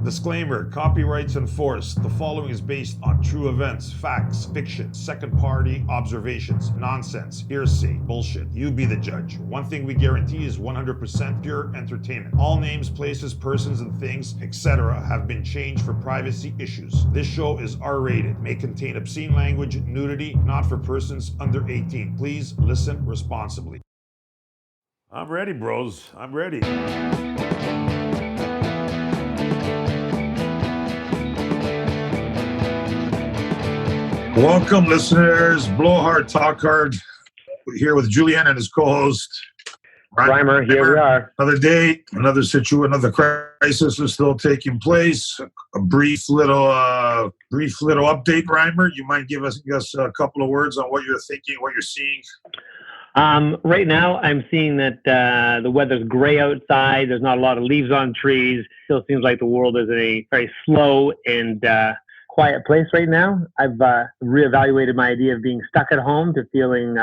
Disclaimer, copyrights enforced. The following is based on true events, facts, fiction, second-party observations, nonsense, hearsay, bullshit. You be the judge. One thing we guarantee is 100% pure entertainment. All names, places, persons, and things, etc. have been changed for privacy issues. This show is R-rated, may contain obscene language, nudity, not for persons under 18. Please listen responsibly. I'm ready, bros. I'm ready. Welcome, listeners. Blow hard, talk hard. We're here with Julian and his co-host, Rymer. Here we are. Another day, another situation, another crisis is still taking place. A brief little update, Rymer. You might give us a couple of words on what you're thinking, what you're seeing. Right now, I'm seeing that the weather's gray outside. There's not a lot of leaves on trees. Still seems like the world is in a very slow and quiet place right now. I've reevaluated my idea of being stuck at home to feeling,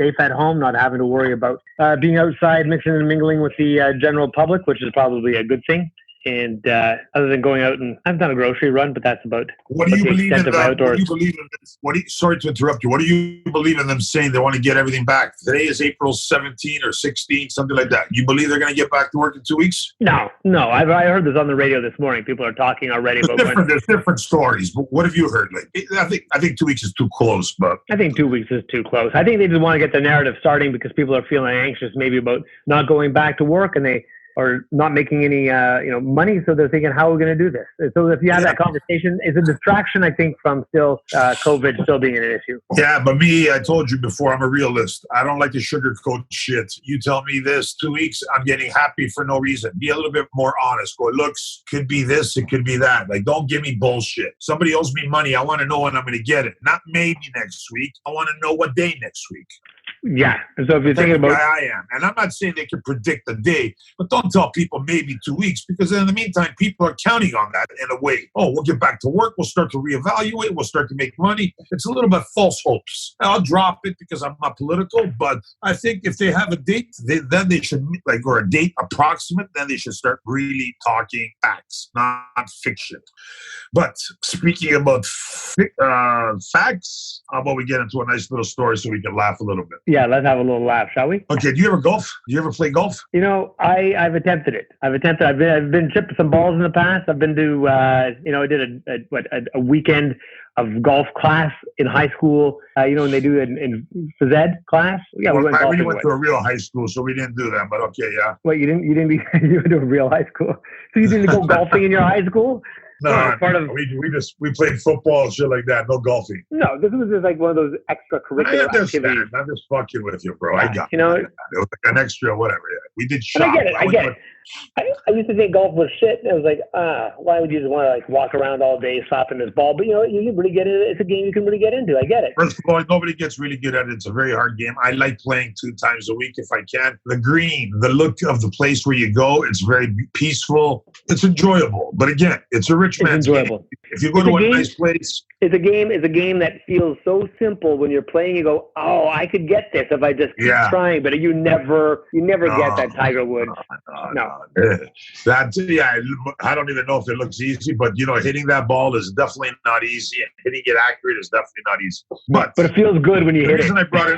safe at home, not having to worry about being outside, mixing and mingling with the general public, which is probably a good thing. And other than going out and I've done a grocery run, but that's about what do you believe in? What do you believe in this? Sorry to interrupt you. What do you believe in them saying they want to get everything back? Today is April 17 or 16, something like that. You believe they're going to get back to work in 2 weeks? No. I heard this on the radio this morning. People are talking already about there's different stories. But what have you heard? I think 2 weeks is too close. But I think 2 weeks is too close. I think they just want to get the narrative starting because people are feeling anxious maybe about not going back to work and they or not making any money, so they're thinking, how are we going to do this? And so if you have that conversation, it's a distraction, I think, from still COVID still being an issue. Yeah, but me, I told you before, I'm a realist. I don't like to sugarcoat shit. You tell me this, 2 weeks, I'm getting happy for no reason. Be a little bit more honest. Go, looks, could be this, it could be that. Like, don't give me bullshit. Somebody owes me money. I want to know when I'm going to get it. Not maybe next week. I want to know what day next week. Yeah. So if you're thinking about, I am, and I'm not saying they can predict the day, but don't tell people maybe 2 weeks because in the meantime, people are counting on that in a way. Oh, we'll get back to work. We'll start to reevaluate. We'll start to make money. It's a little bit false hopes. I'll drop it because I'm not political, but I think if they have a date, then they should or a date approximate. Then they should start really talking facts, not fiction. But speaking about facts, how about we get into a nice little story so we can laugh a little bit? Yeah, let's have a little laugh, shall we? Okay. Do you ever golf? Do you ever play golf? I've attempted it. I've been chipped some balls in the past. I've been to, I did a weekend of golf class in high school. And they do it in phys ed class. Yeah, we went to a real high school, so we didn't do that. But okay, yeah. Wait, you went to a real high school? So you didn't go golfing in your high school? No, we played football, shit like that. No golfing. No, this was just like one of those extracurricular activities. I'm just fucking with you, bro. I got it. It was like an extra whatever. Yeah. We did shop. I get it. I used to think golf was shit. And I was like, why would you just want to walk around all day slapping this ball? But you can really get it. It's a game you can really get into. I get it. First of all, nobody gets really good at it. It's a very hard game. I like playing 2 times a week if I can. The green, the look of the place where you go, it's very peaceful. It's enjoyable. But again, it's a rich man's game. If you go to a nice place. It's a game that feels so simple when you're playing. You go, oh, I could get this if I just keep trying. But you never get that Tiger Woods. No. I don't even know if it looks easy, but hitting that ball is definitely not easy, and hitting it accurate is definitely not easy. But it feels good when you hit it. The reason I brought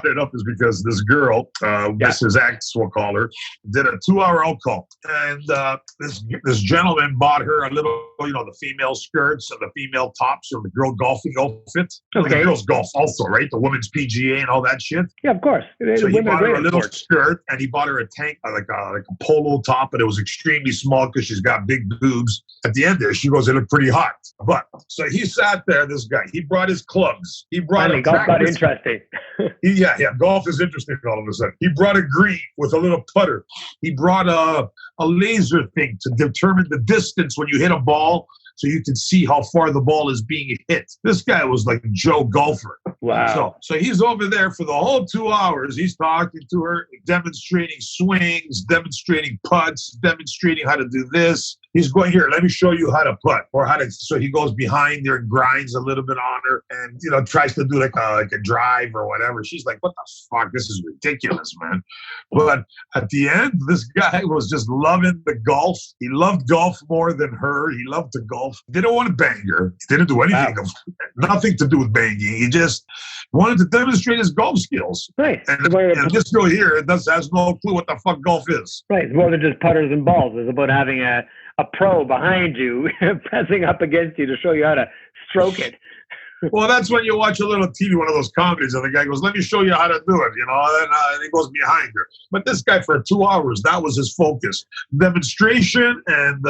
it up is because this girl, Mrs. X, we'll call her, did a 2-hour outcall, and this gentleman bought her a little, the female skirts and the female tops or the girl golfing outfit. Okay. The girls golf also, right? The women's PGA and all that shit. Yeah, of course. So he bought her a little skirt, and he bought her a tank, like a polo top, but it was extremely small because she's got big boobs. At the end there, she goes, it looked pretty hot. But so he sat there. This guy, he brought his clubs. He brought a golf got interesting. Yeah. Golf is interesting all of a sudden. He brought a green with a little putter. He brought a laser thing to determine the distance when you hit a ball so you can see how far the ball is being hit. This guy was like Joe Golfer. Wow. So he's over there for the whole 2 hours. He's talking to her, demonstrating swings, demonstrating putts, demonstrating how to do this. he's going, here, let me show you how to putt or how to, so he goes behind there and grinds a little bit on her and, tries to do like a drive or whatever. She's like, what the fuck? This is ridiculous, man. But at the end, this guy was just loving the golf. He loved golf more than her. He loved to golf. Didn't want to bang her. He didn't do anything. Wow. Nothing to do with banging. He just wanted to demonstrate his golf skills. Right. And this girl here has no clue what the fuck golf is. Right. It's more than just putters and balls. It's about having a pro behind you pressing up against you to show you how to stroke it. Well, that's when you watch a little TV, one of those comedies, and the guy goes, let me show you how to do it, and he goes behind her. But this guy, for 2 hours, that was his focus. Demonstration, and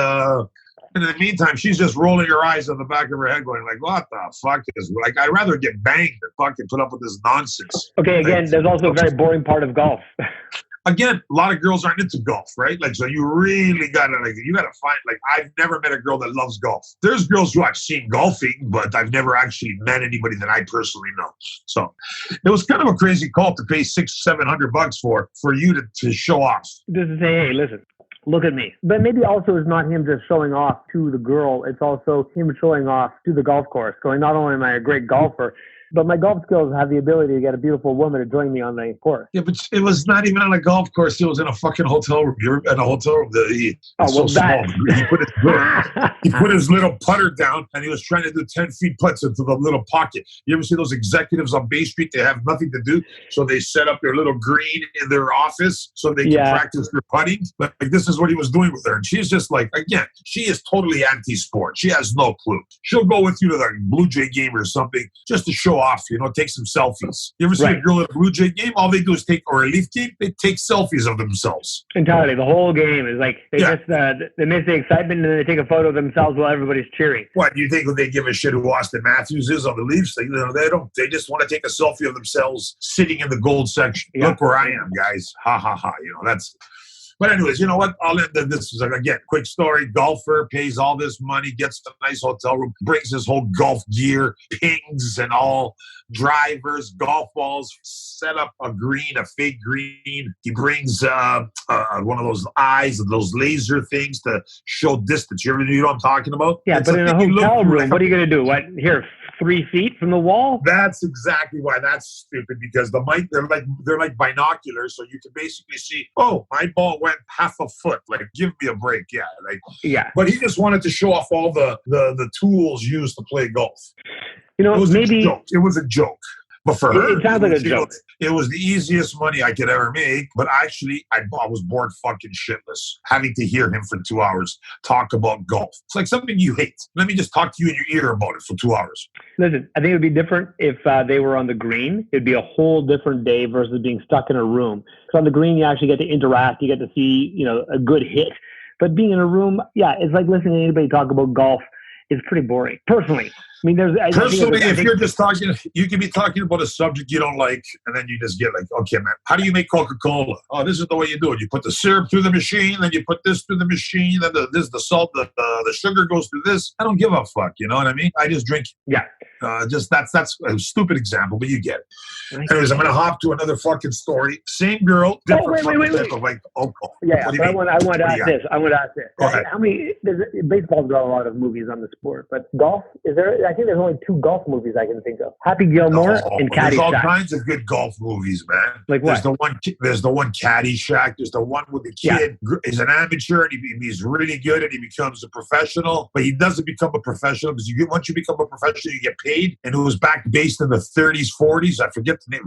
in the meantime, she's just rolling her eyes on the back of her head going like, what the fuck is, like, I'd rather get banged than fucking put up with this nonsense. Okay, again, there's also a very boring part of golf. Again, a lot of girls aren't into golf, right? Like, so you really gotta find, like, I've never met a girl that loves golf. There's girls who I've seen golfing, but I've never actually met anybody that I personally know. So it was kind of a crazy call to pay $600-700 for you to show off. Just to say, hey, listen, look at me. But maybe also it's not him just showing off to the girl. It's also him showing off to the golf course, going, not only am I a great golfer, but my golf skills have the ability to get a beautiful woman to join me on the course. Yeah, but it was not even on a golf course. It was in a fucking hotel room. You're in a hotel room. He put his little putter down, and he was trying to do 10 feet putts into the little pocket. You ever see those executives on Bay Street? They have nothing to do, so they set up their little green in their office so they can practice their putting. Like, this is what he was doing with her. And she's just like, again, she is totally anti-sport. She has no clue. She'll go with you to the Blue Jay game or something just to show off, take some selfies. You ever see a girl at a Blue Jay game? All they do is or a Leaf game, they take selfies of themselves. Entirely. The whole game is like, they miss the excitement and then they take a photo of themselves while everybody's cheering. What, you think they give a shit who Austin Matthews is on the Leafs? They don't. They just want to take a selfie of themselves sitting in the gold section. Yeah. Look where I am, guys. Ha, ha, ha. That's... But anyways, you know what? I'll end this. Again, quick story. Golfer pays all this money, gets a nice hotel room, brings his whole golf gear, pings and all, drivers, golf balls, set up a green, a fake green. He brings one of those eyes, those laser things to show distance. You know what I'm talking about? Yeah, but in a hotel room, what are you going to do? What, here, 3 feet from the wall? That's exactly why that's stupid, because they're like binoculars, so you can basically see, oh, my ball went half a foot. Like, give me a break. Yeah. But he just wanted to show off all the tools used to play golf. It was a joke. But for her, it sounds like a joke. It was the easiest money I could ever make. But actually, I was bored fucking shitless having to hear him for 2 hours talk about golf. It's like something you hate. Let me just talk to you in your ear about it for 2 hours. Listen, I think it would be different if they were on the green. It'd be a whole different day versus being stuck in a room. Because on the green, you actually get to interact. You get to see, a good hit. But being in a room, it's like listening to anybody talk about golf. It's pretty boring, personally. I mean, if you're just talking, you can be talking about a subject you don't like, and then you just get like, okay, man, how do you make Coca-Cola? Oh, this is the way you do it. You put the syrup through the machine, then you put this through the machine, then the salt, the sugar goes through this. I don't give a fuck. You know what I mean? I just drink. Yeah. That's a stupid example, but you get it. Anyways, I'm gonna hop to another fucking story. Same girl, different wait. of like alcohol. Yeah, but I want to ask this. Go ahead. How many? Baseball's got a lot of movies on the sport, but golf is there? I think there's only 2 golf movies I can think of: Happy Gilmore and Caddyshack. There's all kinds of good golf movies, man. Like what? There's the one Caddyshack. There's the one with the kid. He's an amateur and he's really good and he becomes a professional, but he doesn't become a professional because once you become a professional, you get paid. And it was based in the 30s, 40s. I forget the name.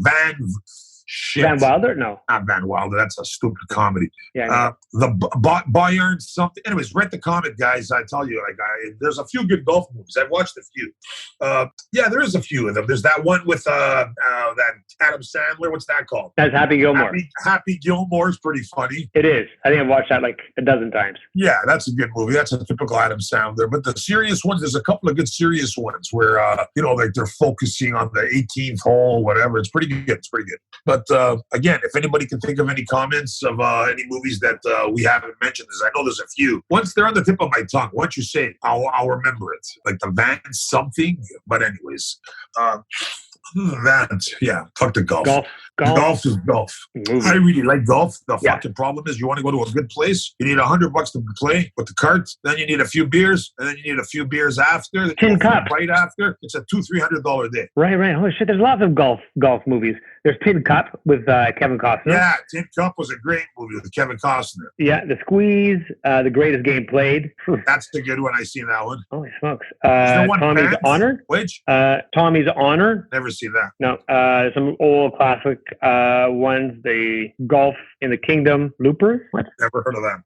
Van Wilder? No. Not Van Wilder. That's a stupid comedy. Yeah. The Bayern something. Anyways, read the comic, guys. I tell you, there's a few good golf movies. I've watched a few. There is a few of them. There's that one with that Adam Sandler. What's that called? That's Happy Gilmore. Happy Gilmore is pretty funny. It is. I think I've watched that like a dozen times. Yeah, that's a good movie. That's a typical Adam Sandler. But the serious ones, there's a couple of good serious ones where, like they're focusing on the 18th hole, whatever. It's pretty good. But again, if anybody can think of any comments of any movies that we haven't mentioned, I know there's a few. Once they're on the tip of my tongue, once you say it, I'll remember it. Like the Van something. But anyways, other than that, fuck the golf. Golf is golf. Movie. I really like golf. The Yeah. fucking problem is you want to go to a good place. You need $100 to play with the cart. Then you need a few beers, and then you need a few beers after. Then Tin you go for a Cup. bite after. It's a $200-300 day. Right. Holy shit! There's lots of golf movies. There's Tin Cup with Kevin Costner. Yeah, Tin Cup was a great movie with Kevin Costner. Yeah, The Squeeze, The Greatest Game Played. That's the good one. I seen that one. Holy smokes! there one Tommy's band? Honor. Which? Tommy's Honor. Never seen that. No, some old classic ones. The Golf in the Kingdom. Looper. What? Never heard of that.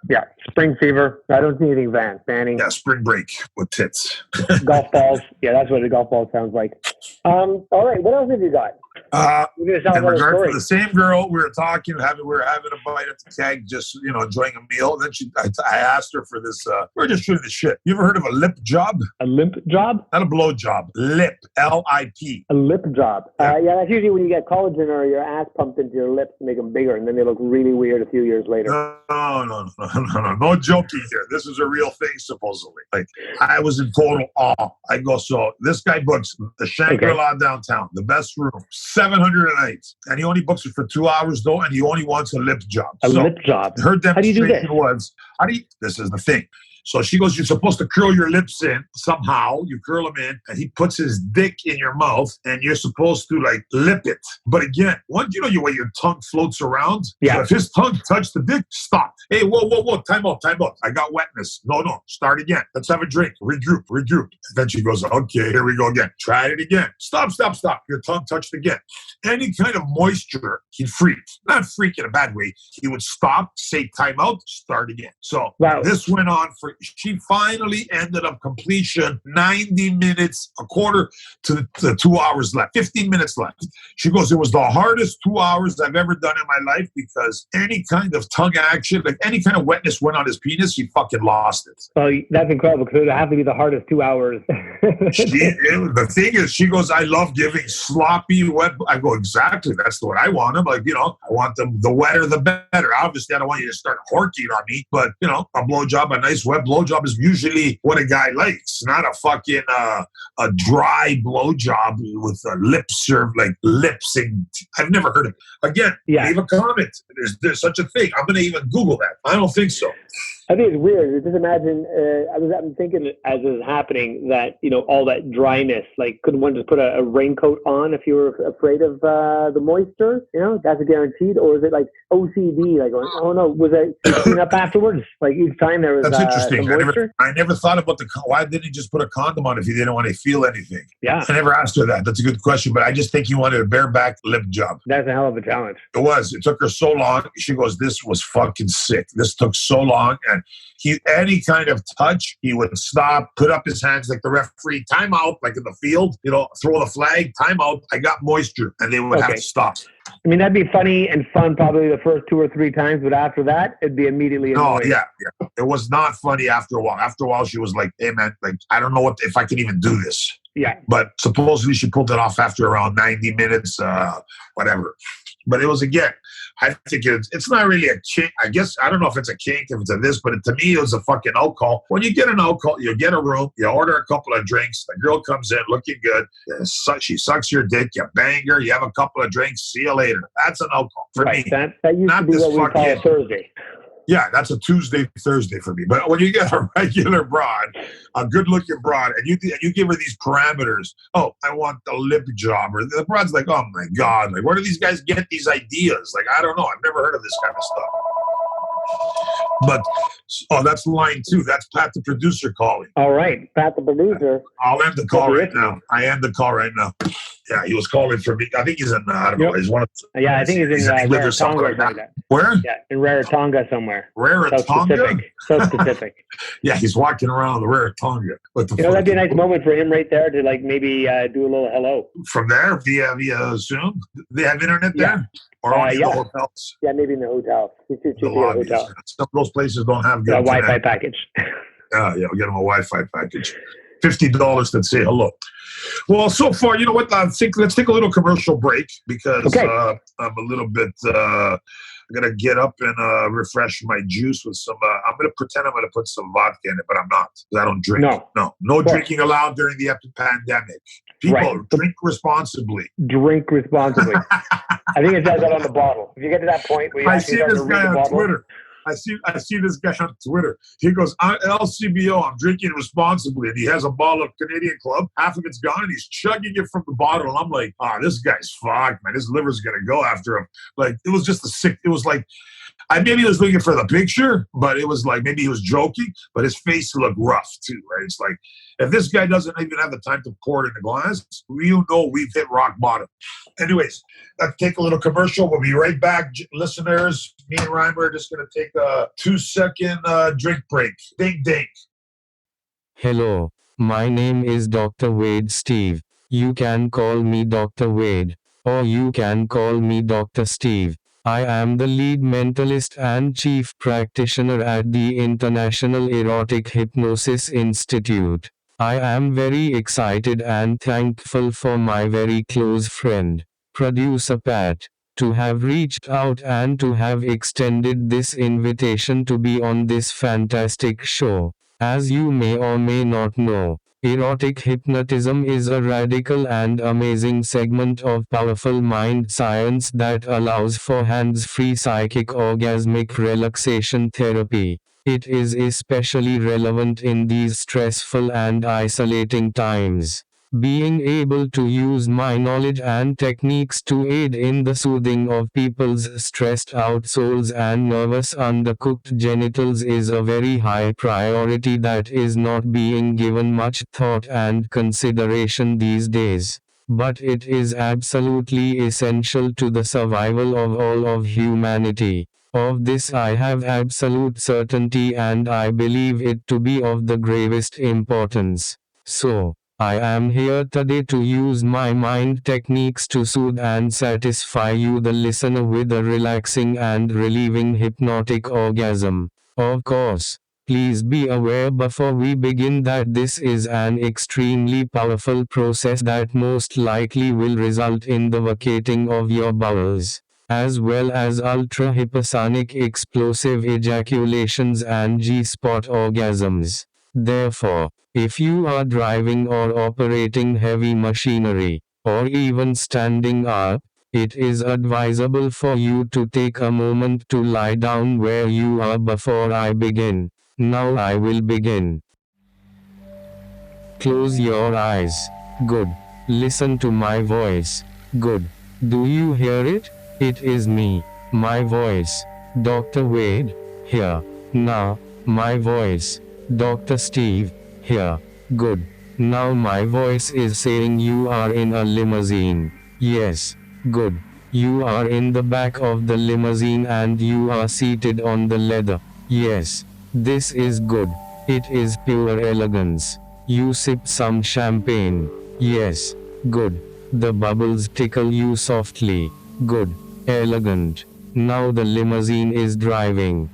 Yeah, Spring Fever. I don't see anything banning. Yeah, Spring Break with tits. Golf balls. Yeah, that's what a golf ball sounds like. All right, what else have you got? We're gonna tell In another regard story. to the same girl, we were talking, we were having a bite at the keg, just enjoying a meal. Then I asked her for this. We're just shooting the shit. You ever heard of a lip job? A limp job? Not a blow job. Lip. L-I-P. A lip job. Yeah. Yeah, that's usually when you get collagen or your ass pumped into your lips to make them bigger, and then they look really weird a few years later. No joking here. This is a real thing, supposedly. Like, I was in total awe. I go, so this guy books the Shangri-La downtown, the best room, 700 a night, and he only books it for 2 hours though, and he only wants a lip job. A lip job. Her How do you do demonstration this? was, this is the thing. So she goes, you're supposed to curl your lips in somehow. You curl them in, and he puts his dick in your mouth, and you're supposed to like lip it. But again, once the way your tongue floats around, Yeah. so if his tongue touched the dick, stop. Hey, whoa, time out. I got wetness. No, start again. Let's have a drink. Regroup. And then she goes, okay, here we go again. Try it again. Stop. Your tongue touched again. Any kind of moisture, he'd freak. Not freak in a bad way. He would stop, say time out, start again. So Wow. This went on she finally ended up completion 90 minutes, a quarter to the 2 hours left, 15 minutes left. She goes, it was the hardest 2 hours I've ever done in my life because any kind of tongue action, like any kind of wetness went on his penis, he fucking lost it. Well, that's incredible because it would have to be the hardest 2 hours. The thing is, she goes, I love giving sloppy wet. I go, exactly. That's what I want. I'm like, I want them, the wetter, the better. Obviously, I don't want you to start horking on me, but a blowjob, a nice wet blowjob is usually what a guy likes, not a fucking a dry blowjob with a lip serve, like lips. And I've never heard of it. Again, leave a comment. There's such a thing. I'm going to even Google that. I don't think so. I think it's weird. Just imagine, I'm thinking as it was happening that, all that dryness, like couldn't one just put a raincoat on if you were afraid of the moisture? That's a guaranteed? Or is it like OCD, like going, oh no, was it clean up afterwards? Like each time there was That's interesting. moisture? I never thought about why didn't he just put a condom on if he didn't want to feel anything? Yeah. I never asked her that. That's a good question, but I just think he wanted a bareback lip job. That's a hell of a challenge. It was. It took her so long. She goes, this was fucking sick. This took so long. And any kind of touch, he would stop, put up his hands like the referee, time out, like in the field, throw the flag, time out, I got moisture. And they would have to stop. I mean, that'd be funny and fun probably the first 2 or 3 times, but after that, it'd be immediately annoying. No, yeah. It was not funny after a while. After a while, she was like, hey, man, like, I don't know if I can even do this. Yeah. But supposedly she pulled it off after around 90 minutes, whatever. But it was, again, I think it's not really a kink. I guess, I don't know if it's a kink, if it's a this, but to me, it was a fucking outcall. When you get an outcall, you get a room, you order a couple of drinks, the girl comes in looking good, she sucks your dick, you bang her, you have a couple of drinks, see you later. That's an outcall for me. That used not to be this what we call a Thursday. Yeah, that's a Tuesday, Thursday for me. But when you get a regular broad, a good-looking broad, and you give her these parameters, oh, I want the lip job, or the broad's like, oh my God, like where do these guys get these ideas? Like, I don't know. I've never heard of this kind of stuff. But, that's line 2. That's Pat, the producer, calling. All right, Pat, the producer. I'll end the call right now. I end the call right now. Yeah, he was calling for me. I think he's in, I don't know, he's one of yeah, I think he's in Rarotonga or something like that. Where? Yeah, in Rarotonga somewhere. Rarotonga? South Pacific. Yeah, he's walking around the Rarotonga. That'd be a nice moment for him right there to like maybe do a little hello. From there, via Zoom? They have internet there? Or only the hotels? Yeah, maybe in the hotel. It's too cheap to hotel. Some of those places don't have good Wi-Fi package. Yeah, we'll get them a Wi-Fi package. $50 to say hello. Well, so far, you know what? Let's take a little commercial break because I'm a little bit I'm gonna get up and refresh my juice with some. I'm gonna pretend I'm gonna put some vodka in it, but I'm not. 'Cause I don't drink. No drinking allowed during the pandemic. People, drink responsibly. Drink responsibly. I think it says that on the bottle. If you get to that point where you actually start to read the bottle. Twitter. I see this guy on Twitter. He goes, LCBO, I'm drinking responsibly. And he has a bottle of Canadian Club. Half of it's gone, and he's chugging it from the bottle. And I'm like, this guy's fucked, man. His liver's going to go after him. Like, it was just it was like, maybe he was looking for the picture, but it was like, maybe he was joking, but his face looked rough too, right? It's like, if this guy doesn't even have the time to pour it in the glass, you know we've hit rock bottom. Anyways, let's take a little commercial. We'll be right back, listeners. Me and Rymer are just going to take a 2-second drink break. Ding, ding. Hello, my name is Dr. Wade Steve. You can call me Dr. Wade, or you can call me Dr. Steve. I am the lead mentalist and chief practitioner at the International Erotic Hypnosis Institute. I am very excited and thankful for my very close friend, producer Pat, to have reached out and to have extended this invitation to be on this fantastic show. As you may or may not know, erotic hypnotism is a radical and amazing segment of powerful mind science that allows for hands-free psychic orgasmic relaxation therapy. It is especially relevant in these stressful and isolating times. Being able to use my knowledge and techniques to aid in the soothing of people's stressed out souls and nervous undercooked genitals is a very high priority that is not being given much thought and consideration these days. But it is absolutely essential to the survival of all of humanity. Of this I have absolute certainty, and I believe it to be of the gravest importance. So, I am here today to use my mind techniques to soothe and satisfy you the listener with a relaxing and relieving hypnotic orgasm. Of course, please be aware before we begin that this is an extremely powerful process that most likely will result in the vacating of your bowels, as well as ultra-hypersonic explosive ejaculations and G-spot orgasms. Therefore, if you are driving or operating heavy machinery, or even standing up, it is advisable for you to take a moment to lie down where you are before I begin. Now I will begin. Close your eyes. Good. Listen to my voice. Good. Do you hear it? It is me, my voice, Dr. Wade, here. Now, my voice, Dr. Steve, here. Good. Now my voice is saying you are in a limousine. Yes. Good. You are in the back of the limousine and you are seated on the leather. Yes. This is good. It is pure elegance. You sip some champagne. Yes. Good. The bubbles tickle you softly. Good. Elegant. Now the limousine is driving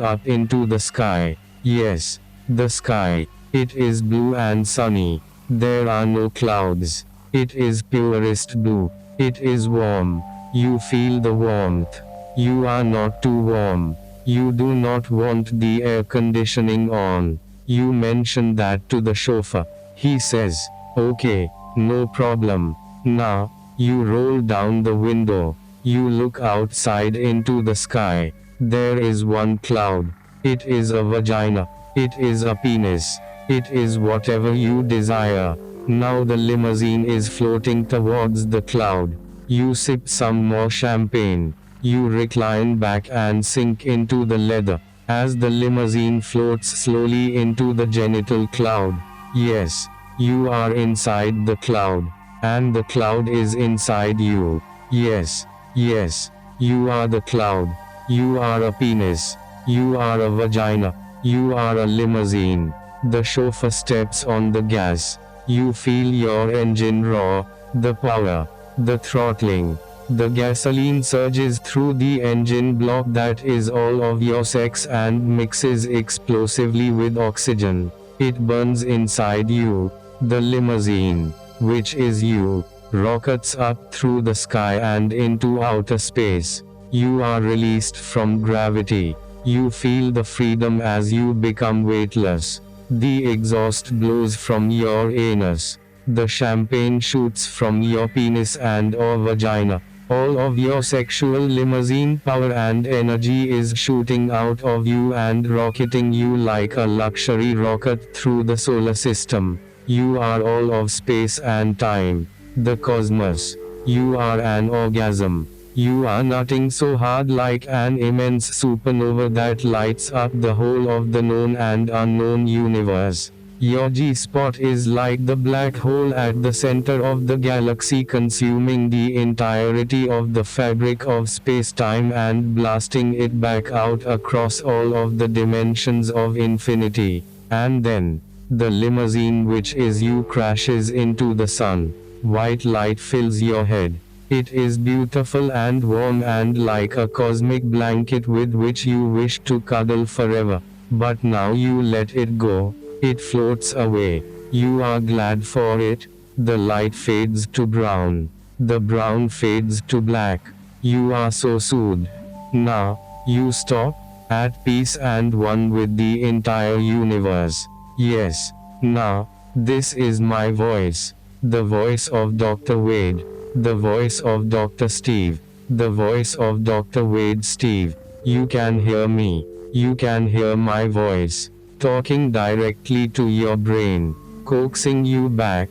up into the sky. Yes. The sky. It is blue and sunny. There are no clouds. It is purest blue. It is warm. You feel the warmth. You are not too warm. You do not want the air conditioning on. You mention that to the chauffeur. He says, okay, no problem. Now, you roll down the window. You look outside into the sky. There is one cloud. It is a vagina. It is a penis. It is whatever you desire. Now the limousine is floating towards the cloud. You sip some more champagne. You recline back and sink into the leather, as the limousine floats slowly into the genital cloud. Yes, you are inside the cloud, and the cloud is inside you. Yes, yes, you are the cloud. You are a penis. You are a vagina. You are a limousine. The chauffeur steps on the gas. You feel your engine roar, the power, the throttling. The gasoline surges through the engine block that is all of your sex and mixes explosively with oxygen. It burns inside you. The limousine, which is you, rockets up through the sky and into outer space. You are released from gravity. You feel the freedom as you become weightless. The exhaust blows from your anus. The champagne shoots from your penis and/or vagina. All of your sexual limousine power and energy is shooting out of you and rocketing you like a luxury rocket through the solar system. You are all of space and time. The cosmos. You are an orgasm. You are nutting so hard like an immense supernova that lights up the whole of the known and unknown universe. Your G-spot is like the black hole at the center of the galaxy, consuming the entirety of the fabric of space-time and blasting it back out across all of the dimensions of infinity. And then, the limousine which is you crashes into the sun. White light fills your head. It is beautiful and warm and like a cosmic blanket with which you wish to cuddle forever. But now you let it go. It floats away. You are glad for it. The light fades to brown. The brown fades to black. You are so soothed. Now, you stop, at peace and one with the entire universe. Yes. Now, this is my voice. The voice of Dr. Wade. The voice of Dr. Steve. The voice of Dr. Wade Steve. You can hear me. You can hear my voice. Talking directly to your brain. Coaxing you back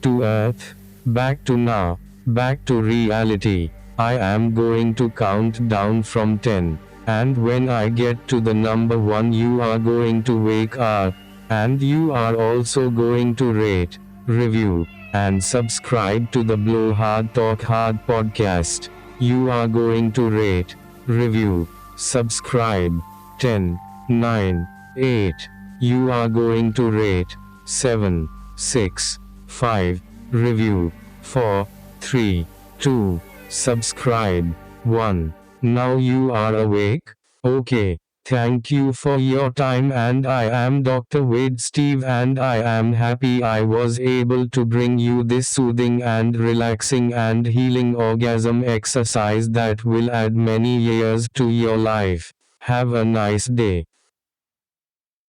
to earth. Back to now. Back to reality. I am going to count down from 10. And when I get to the number 1, you are going to wake up. And you are also going to rate, review, and subscribe to the Blow Hard Talk Hard podcast. You are going to rate, review, subscribe. 10, 9, 8. You are going to rate 7, 6, 5, review 4, 3, 2, subscribe 1. Now you are awake? Okay. Thank you for your time, and I am Dr. Wade Steve, and I am happy I was able to bring you this soothing and relaxing and healing orgasm exercise that will add many years to your life. Have a nice day.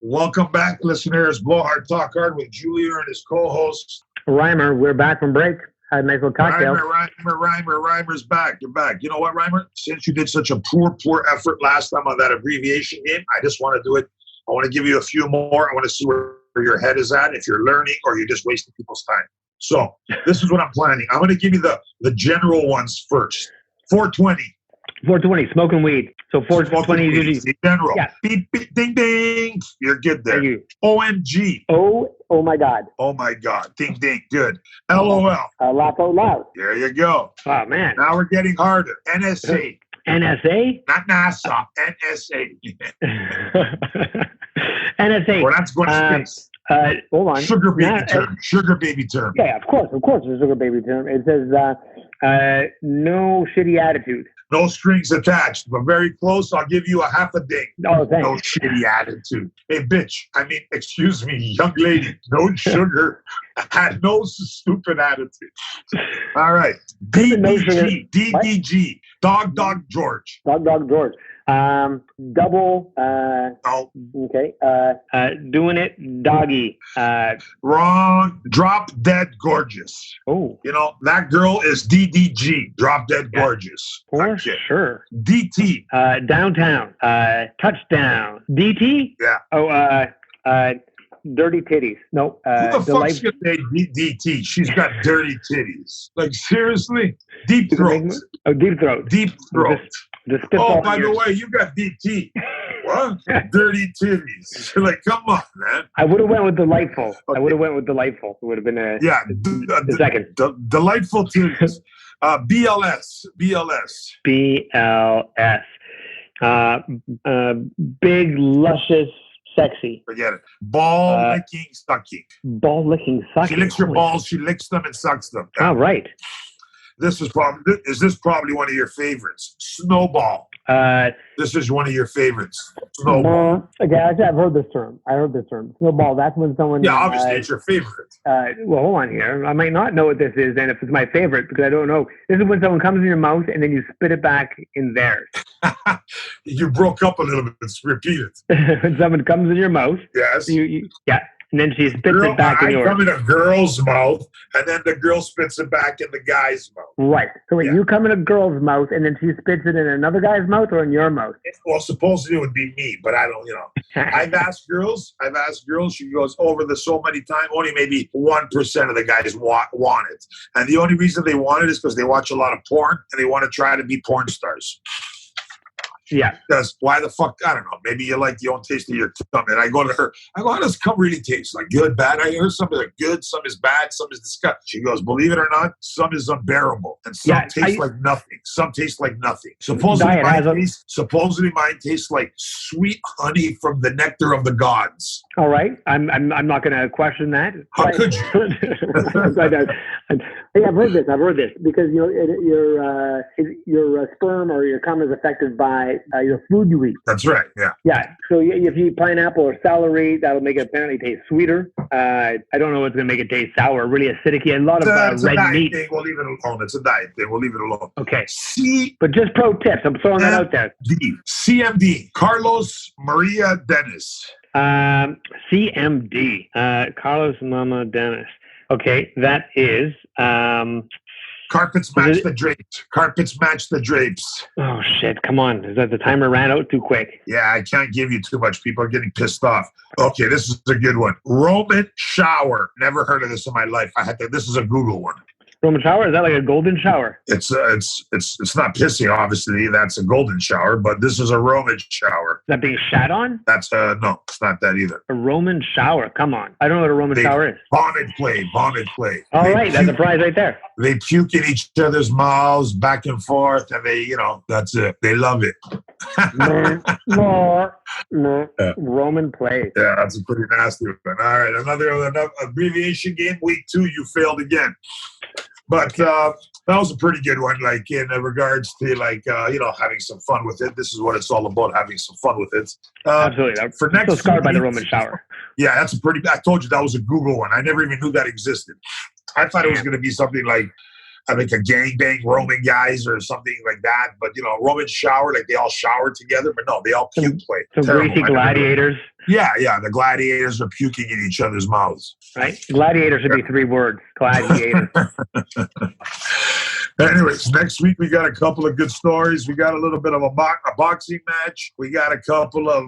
Welcome back, listeners. Blow Hard Talk Hard with Julian and his co-host Rymer, we're back from break. Had a nice little cocktail. Rymer's back. You're back. You know what, Rymer? Since you did such a poor effort last time on that abbreviation game, I just want to do it. I want to give you a few more. I want to see where your head is at, if you're learning or you're just wasting people's time. So this is what I'm planning. I'm going to give you the general ones first. 420. 420, smoking weed. So 420 is usually general. Yeah. Beep, beep, ding, ding. You're good there. Thank you. OMG. Oh my God. Oh my God. Ding, ding. Good. LOL. Laugh out loud. There you go. Oh man. Now we're getting harder. NSA. NSA? Not NASA. NSA. NSA. Well, that's going to space. Hold on. Sugar baby term. Sugar baby term. Yeah, of course, it's a sugar baby term. It says no shitty attitude. No strings attached, but very close. I'll give you a half a ding. Oh, thanks. No shitty attitude. Hey, bitch. Excuse me, young lady. No sugar. Had no stupid attitude. All right. DDG. DDG. Dog George. Dog George. Double. Oh. Okay. Doing it doggy. Wrong. Drop dead gorgeous. Oh. You know, that girl is DDG. Drop dead gorgeous. For sure. DT. Downtown. Touchdown. DT? Yeah. Oh, dirty titties. Nope. Who the fuck's gonna say DT? She's got dirty titties. Like, seriously? Deep throat. Oh, deep throat. Deep throat. Oh, by the way, you got DT. What? Dirty titties. You're like, come on, man. I would have went with delightful. Okay. I would have went with delightful. It would have been the second. Delightful titties. BLS. Big, luscious, sexy. Forget it. Ball licking, sucking. Ball licking, sucking. She licks your balls. She licks them and sucks them. Oh, right. This is probably one of your favorites. Snowball. This is one of your favorites. Snowball. Okay, actually, I've heard this term. Snowball. That's when someone. Yeah, obviously it's your favorite. Well, hold on here. I might not know what this is, and if it's my favorite, because I don't know. This is when someone comes in your mouth and then you spit it back in theirs. You broke up a little bit. Repeat it. When someone comes in your mouth. Yes. Yeah. And then she spits it back in yours. I come in a girl's mouth, and then the girl spits it back in the guy's mouth. Right. So wait, you come in a girl's mouth, and then she spits it in another guy's mouth or in your mouth? Well, supposedly it would be me, but I don't, I've asked girls, she goes over this so many times, only maybe 1% of the guys want it. And the only reason they want it is because they watch a lot of porn, and they want to try to be porn stars. Yeah. Because why the fuck? I don't know. Maybe you like the own taste of your cum. And I go to her. I go, how does cum really taste? Like good, bad? I heard some is good, some is bad, some is disgusting. She goes, believe it or not, some is unbearable. And some taste like nothing. Some taste like nothing. Supposedly mine tastes like sweet honey from the nectar of the gods. All right. I'm not going to question that. How could you? Hey, I've heard this because your sperm or your cum is affected by your food you eat. That's right. Yeah. Yeah. So if you eat pineapple or celery, that'll make it apparently taste sweeter. I don't know what's going to make it taste sour, really acidic. A lot of red meat. Thing. We'll leave it alone. It's a diet thing. We'll leave it alone. Okay. But just pro tips. I'm throwing that out there. CMD. Carlos Maria Dennis. CMD. Carlos Mama Dennis. Okay. That is... Carpets match the drapes. Carpets match the drapes. Oh, shit. Come on. Is that the timer ran out too quick? Yeah, I can't give you too much. People are getting pissed off. Okay, this is a good one. Roman shower. Never heard of this in my life. This is a Google one. Roman shower? Is that like a golden shower? It's not pissing, obviously. That's a golden shower, but this is a Roman shower. Is that being shat on? That's no, it's not that either. A Roman shower. Come on. I don't know what a Roman shower is. Vomit play. All right, that's a prize right there. They puke in each other's mouths back and forth, and they, that's it. They love it. Roman play. Yeah, that's a pretty nasty one. All right, another abbreviation game. Week 2, you failed again. But that was a pretty good one, like in regards to having some fun with it. This is what it's all about, having some fun with it. Absolutely. For next so scarred by the Roman shower. Yeah, that's I told you that was a Google one. I never even knew that existed. I thought it was going to be something like a gangbang Roman guys or something like that. But, Roman shower, like they all shower together. But no, they all puke play. Some greasy gladiators. Yeah, the gladiators are puking in each other's mouths. Right? Gladiator should be 3 words. Gladiator. Anyways, next week we got a couple of good stories. We got a little bit of a boxing match. We got a couple of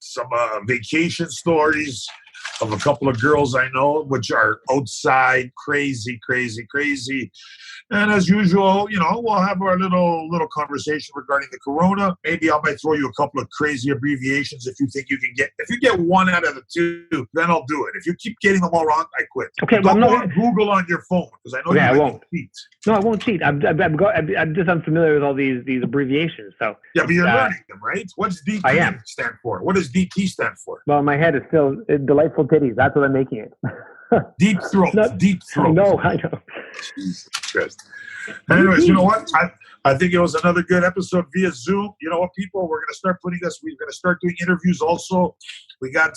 some vacation stories of a couple of girls I know, which are outside, crazy. And as usual, we'll have our little conversation regarding the corona. Maybe I might throw you a couple of crazy abbreviations if you think you can get. If you get 1 out of the 2, then I'll do it. If you keep getting them all wrong, I quit. Okay, don't go on Google on your phone because I know I you won't cheat. No, I won't cheat. I'm just unfamiliar with all these abbreviations. So yeah, but you're learning them, right? What's DT stand for? What does DT stand for? Well, in my head it's still delightful titties. That's what I'm making it. Deep throat. Deep throat. I know. Jesus Christ. Anyways, you know what? I think it was another good episode via Zoom. You know what, people? We're going to start doing interviews also. We got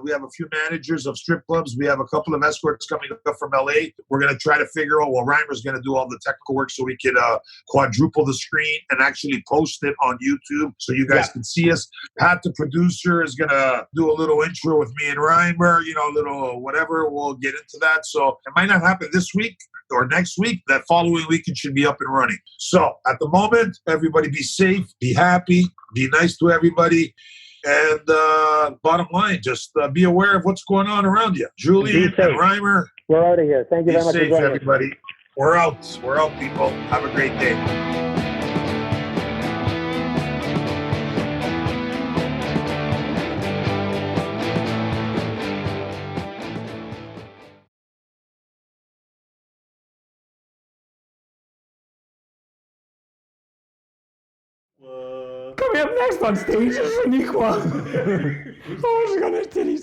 we have a few managers of strip clubs. We have a couple of escorts coming up from LA. We're going to try to figure out, Rymer's going to do all the technical work so we can quadruple the screen and actually post it on YouTube so you guys can see us. Pat, the producer, is going to do a little intro with me and Rymer, a little whatever. We'll get into that. So it might not happen this week or next week. That following week, it should be up and running. So at the moment, everybody be safe, be happy, be nice to everybody. And bottom line, just be aware of what's going on around you. Julian and Rymer. We're out of here. Thank you very much for joining us. Everybody. We're out. We're out, people. Have a great day. Coming up next on stage is Shaniqua. Oh, she's got her titties.